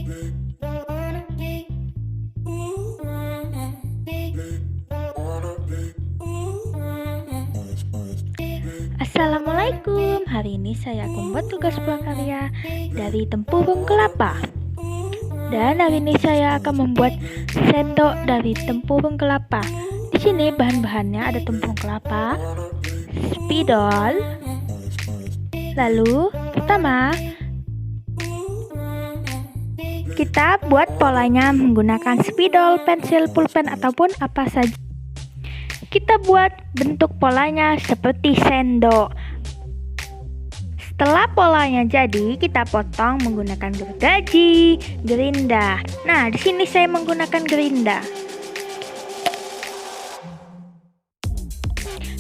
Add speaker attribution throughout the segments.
Speaker 1: Assalamualaikum, hari ini saya akan membuat tugas prakarya dari tempurung kelapa. Dan hari ini saya akan membuat sendok dari tempurung kelapa. Di sini bahan-bahannya ada tempurung kelapa, spidol. Lalu pertama kita buat polanya menggunakan spidol, pensil, pulpen ataupun apa saja. Kita buat bentuk polanya seperti sendok. Setelah polanya jadi, kita potong menggunakan gergaji, gerinda. Nah, di sini saya menggunakan gerinda.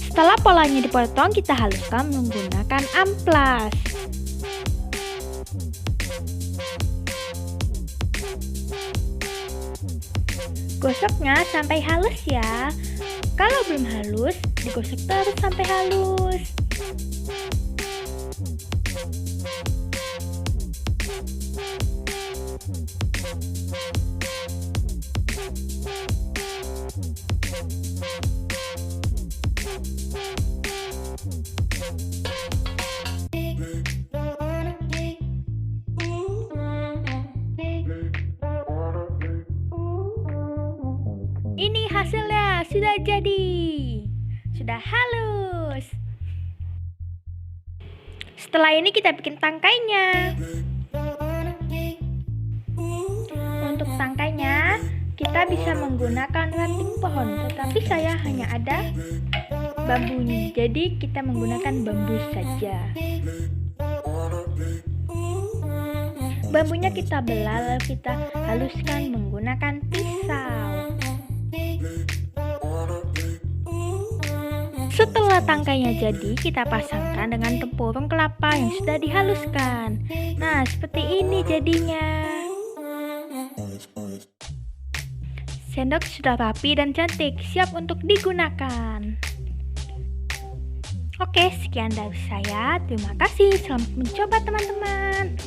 Speaker 1: Setelah polanya dipotong, kita haluskan menggunakan amplas. Gosoknya sampai halus ya. Kalau belum halus, digosok terus sampai halus. Ini hasilnya sudah jadi. Sudah halus. Setelah ini kita bikin tangkainya. Untuk tangkainya kita bisa menggunakan ranting pohon, tetapi saya hanya ada bambunya. Jadi kita menggunakan bambu saja. Bambunya kita belah lalu kita haluskan menggunakan pisau. Setelah tangkainya jadi, kita pasangkan dengan tempurung kelapa yang sudah dihaluskan. Nah, seperti ini jadinya. Sendok sudah rapi dan cantik, siap untuk digunakan. Oke, sekian dari saya. Terima kasih. Selamat mencoba teman-teman.